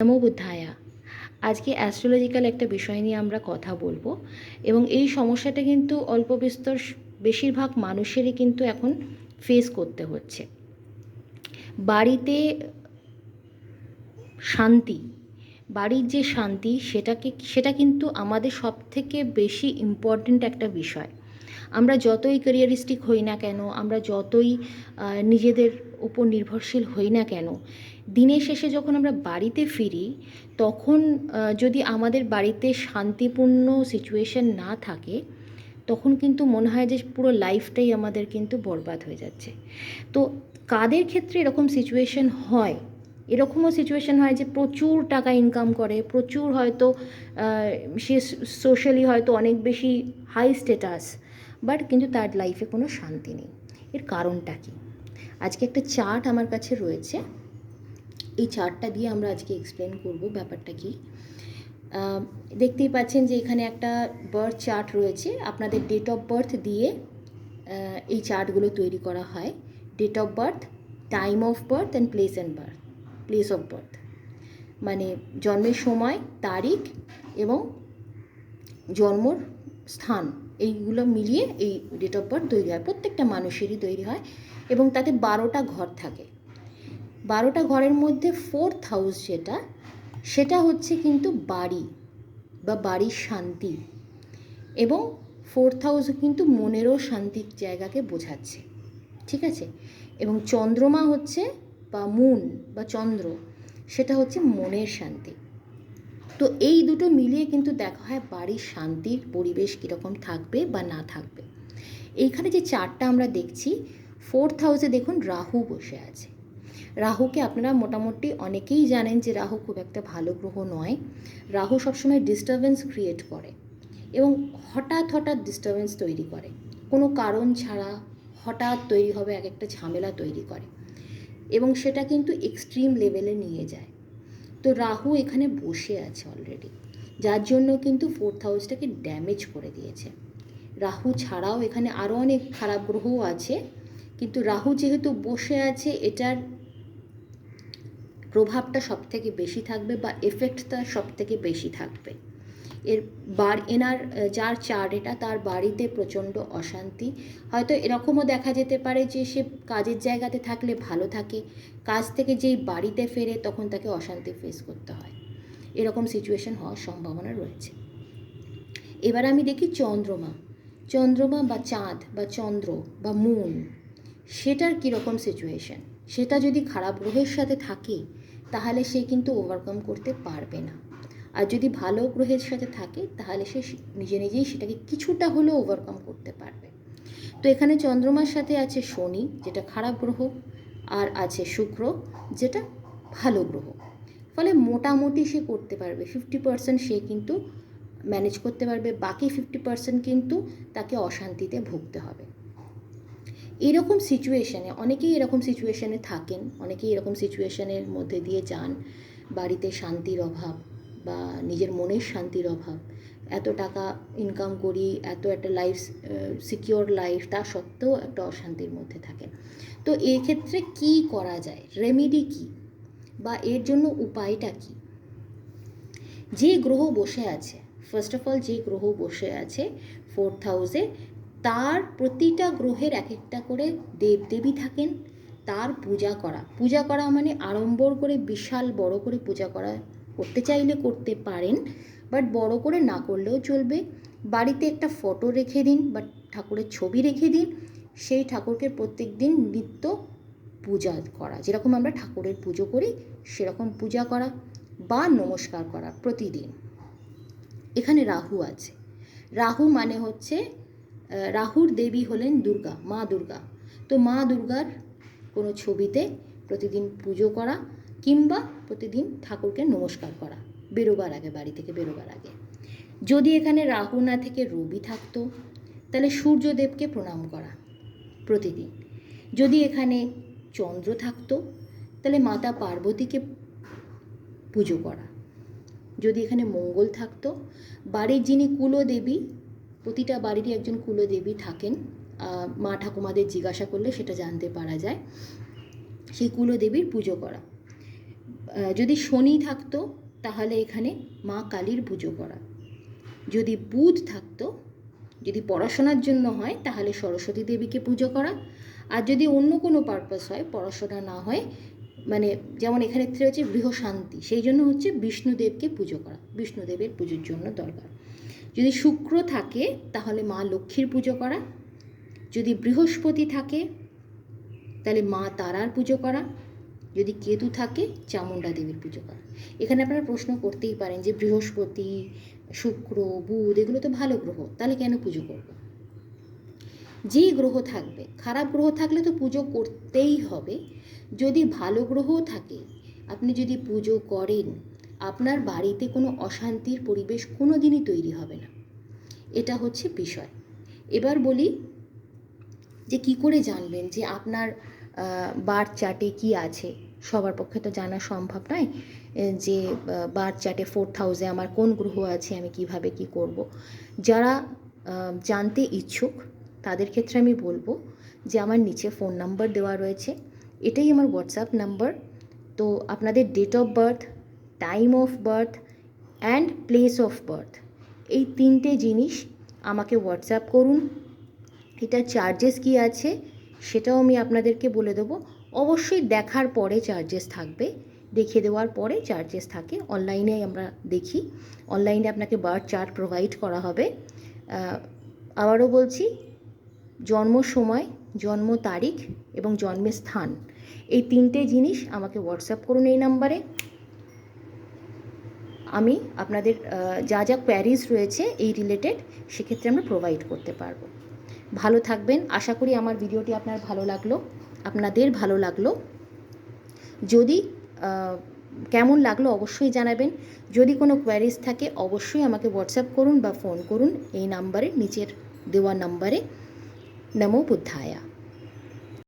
নমো বুদ্ধায়া। আজকে অ্যাস্ট্রোলজিক্যাল একটা বিষয় নিয়ে আমরা কথা বলবো এবং এই সমস্যাটা কিন্তু অল্প বিস্তর বেশিরভাগ মানুষেরই কিন্তু এখন ফেস করতে হচ্ছে। বাড়িতে শান্তি, বাড়ির যে শান্তি সেটা কিন্তু আমাদের সবথেকে বেশি ইম্পর্ট্যান্ট একটা বিষয়। আমরা যতই ক্যারিয়ারিস্টিক হই না কেন, আমরা যতই নিজেদের উপর নির্ভরশীল হই না কেন, দিনের শেষে যখন আমরা বাড়িতে ফিরি তখন যদি আমাদের বাড়িতে শান্তিপূর্ণ সিচুয়েশন না থাকে তখন কিন্তু মনে হয় যে পুরো লাইফটাই আমাদের কিন্তু বরবাদ হয়ে যাচ্ছে। তো কাদের ক্ষেত্রে এরকম সিচুয়েশন হয়? এরকমও সিচুয়েশন হয় যে প্রচুর টাকা ইনকাম করে, প্রচুর হয়তো সে সোশ্যালি হয়তো অনেক বেশি হাই স্ট্যাটাস, বাট কিন্তু তার লাইফে কোনো শান্তি নেই। এর কারণটা কী? আজকে একটা চার্ট আমার কাছে রয়েছে, এই চার্টটা দিয়ে আমরা আজকে এক্সপ্লেন করব ব্যাপারটা কী। দেখতেই পাচ্ছেন যে এখানে একটা বার্থ চার্ট রয়েছে। আপনাদের ডেট অফ বার্থ দিয়ে এই চার্টগুলো তৈরি করা হয়। Date of birth, time of birth and place of birth, মানে জন্মের সময়, তারিখ এবং জন্মর স্থান, এইগুলো মিলিয়ে এই ডেট অফ বার্থ তৈরি হয়। প্রত্যেকটা মানুষেরই তৈরি হয় এবং তাতে 12টা ঘর থাকে। 12টা ঘরের মধ্যে 4th হাউস সেটা হচ্ছে কিন্তু বাড়ি বা বাড়ির শান্তি, এবং 4th হাউস কিন্তু মনেরও শান্তির জায়গাকে বোঝাচ্ছে, ঠিক আছে। এবং চন্দ্রমা হচ্ছে বা মুন বা চন্দ্র, সেটা হচ্ছে মনের শান্তি। তো এই দুটো মিলিয়ে কিন্তু দেখা হয় বাড়ির শান্তির পরিবেশ কীরকম থাকবে বা না থাকবে। এইখানে যে চার্টটা আমরা দেখছি, 4th হাউসে দেখুন রাহু বসে আছে। রাহুকে আপনারা মোটামুটি অনেকেই জানেন যে রাহু খুব একটা ভালো গ্রহ নয়। রাহু সবসময় ডিস্টারবেন্স ক্রিয়েট করে এবং হঠাৎ ডিস্টারবেন্স তৈরি করে, কোনো কারণ ছাড়া হঠাৎ তৈরি হবে এক একটা ঝামেলা তৈরি করে এবং সেটা কিন্তু এক্সট্রিম লেভেলে নিয়ে যায়। তো রাহু এখানে বসে আছে অলরেডি, যার জন্য কিন্তু 4th হাউসটাকে ড্যামেজ করে দিয়েছে। রাহু ছাড়াও এখানে আরও অনেক খারাপ গ্রহও আছে, কিন্তু রাহু যেহেতু বসে আছে এটার প্রভাবটা সবথেকে বেশি থাকবে বা এফেক্টটা সবথেকে বেশি থাকবে। এনার যার চার্ট এটা, তার বাড়িতে প্রচণ্ড অশান্তি। হয়তো এরকমও দেখা যেতে পারে যে সে কাজের জায়গাতে থাকলে ভালো থাকে, কাজ থেকে যেই বাড়িতে ফেরে তখন তাকে অশান্তি ফেস করতে হয়। এরকম সিচুয়েশন হওয়ার সম্ভাবনা রয়েছে। এবার আমি দেখি চন্দ্রমা বা চাঁদ বা চন্দ্র বা মুন, সেটার কীরকম সিচুয়েশন। সেটা যদি খারাপ গ্রহের সাথে থাকে তাহলে সে কিন্তু ওভারকাম করতে পারবে না, আর যদি ভালো গ্রহের সাথে থাকে তাহলে সে নিজেই সেটাকে কিছুটা হলেও ওভারকাম করতে পারবে। তো এখানে চন্দ্রমার সাথে আছে শনি, যেটা খারাপ গ্রহ, আর আছে শুক্র, যেটা ভালো গ্রহ। ফলে মোটামুটি সে করতে পারবে, 50% সে কিন্তু ম্যানেজ করতে পারবে, বাকি 50% কিন্তু তাকে অশান্তিতে ভুগতে হবে। এরকম সিচুয়েশানে অনেকেই এরকম সিচুয়েশানে থাকেন, অনেকেই এরকম সিচুয়েশানের মধ্যে দিয়ে যান। বাড়িতে শান্তির অভাব বা নিজের মনের শান্তির অভাব, এত টাকা ইনকাম করি, এত একটা লাইফ সিকিওর লাইফ, তা সত্ত্বেও একটা অশান্তির মধ্যে থাকেন। তো এই ক্ষেত্রে কী করা যায়, রেমেডি কী বা এর জন্য উপায়টা কী? যে গ্রহ বসে আছে, ফার্স্ট অফ অল যে গ্রহ বসে আছে 4th হাউসে, তার প্রতিটা গ্রহের এক একটা করে দেবদেবী থাকেন। তার পূজা করা মানে আড়ম্বর করে বিশাল বড় করে পূজা করতে চাইলে করতে পারেন, বাট বড় করে না করলেও চলবে। বাড়িতে একটা ফটো রেখে দিন বা ঠাকুরের ছবি রেখে দিন, সেই ঠাকুরকে প্রত্যেক দিন নিত্য পূজা করা, যেরকম আমরা ঠাকুরের পুজো করি সেরকম পূজা করা বা নমস্কার করা প্রতিদিন। এখানে রাহু আছে, রাহু মানে হচ্ছে রাহুর দেবী হলেন দুর্গা, মা দুর্গা। তো মা দুর্গার কোনো ছবিতে প্রতিদিন পুজো করা কিংবা প্রতিদিন ঠাকুরকে নমস্কার করা বেরোবার আগে, বাড়ি থেকে বেরোবার আগে। যদি এখানে রাহু না থেকে রবি থাকতো তাহলে সূর্যদেবকে প্রণাম করা প্রতিদিন। যদি এখানে চন্দ্র থাকতো তাহলে মাতা পার্বতীকে পুজো করা। যদি এখানে মঙ্গল থাকতো, বাড়ির যিনি কুলদেবী, প্রতিটা বাড়িরই একজন কুলদেবী থাকেন, মা ঠাকুমাদের জিজ্ঞাসা করলে সেটা জানতে পারা যায়, সেই কুলদেবীর পুজো করা। যদি শনি থাকতো তাহলে এখানে মা কালীর পুজো করা, যদি বুধ থাকতো, যদি পড়াশোনার জন্য হয় তাহলে সরস্বতী দেবীকে পুজো করা, আর যদি অন্য কোনো পারপাস হয়, পড়াশোনা না হয়, মানে যেমন এখানে হচ্ছে গৃহশান্তি, সেই জন্য হচ্ছে বিষ্ণুদেবকে পুজো করা, বিষ্ণুদেবের পুজোর জন্য দরকার। যদি শুক্র থাকে তাহলে মা লক্ষ্মীর পুজো করা, যদি বৃহস্পতি থাকে তাহলে মা তারার পুজো করা, যদি কেতু থাকে চামুণ্ডা দেবীর পুজো করা। এখানে আপনারা প্রশ্ন করতেই পারেন যে বৃহস্পতি, শুক্র, বুধ এগুলো তো ভালো গ্রহ, তাহলে কেন পুজো করব? যেই গ্রহ থাকবে, খারাপ গ্রহ থাকলে তো পুজো করতেই হবে। যদি ভালো গ্রহ থাকে, আপনি যদি পুজো করেন, আপনার বাড়িতে কোনো অশান্তির পরিবেশ কোনো দিনই তৈরি হবে না। এটা হচ্ছে বিষয়। এবার বলি যে কি করে জানবেন যে আপনার বার্থ চার্টে কি আছে। সবার পক্ষে তো জানা সম্ভব নয় যে বার্থ চার্টে 4th হাউসে আমার কোন গ্রহ আছে, আমি কিভাবে কি করব। যারা জানতে ইচ্ছুক তাদের ক্ষেত্রে আমি বলবো যে আমার নিচে ফোন নাম্বার দেওয়া রয়েছে, এটাই আমার হোয়াটসঅ্যাপ নাম্বার। তো আপনাদের date of birth, time of birth and place of birth, এই 3টে জিনিস আমাকে হোয়াটসঅ্যাপ করুন। এটার চার্জেস কি আছে সেটাও আমি আপনাদেরকে বলে দেবো। অবশ্যই দেখার পরে চার্জেস থাকবে, দেখিয়ে দেওয়ার পরে চার্জেস থাকে। অনলাইনে আমরা দেখি, অনলাইনে আপনাকে বার্থ চার্ট প্রোভাইড করা হবে। আবারও বলছি, জন্ম সময়, জন্ম তারিখ এবং জন্মের স্থান, এই 3টে জিনিস আমাকে হোয়াটসঅ্যাপ করুন এই নাম্বারে। আমি আপনাদের যা যা কোয়ারিজ রয়েছে এই রিলেটেড, সেক্ষেত্রে আমরা প্রোভাইড করতে পারবো। ভালো থাকবেন। আশা করি আমার ভিডিওটি আপনাদের ভালো লাগলো। যদি কেমন লাগলো অবশ্যই জানাবেন। যদি কোনো কোয়ারিজ থাকে অবশ্যই আমাকে হোয়াটসঅ্যাপ করুন বা ফোন করুন এই নাম্বারে, নিচের দেওয়া নাম্বারে। নমো বুদ্ধায়া।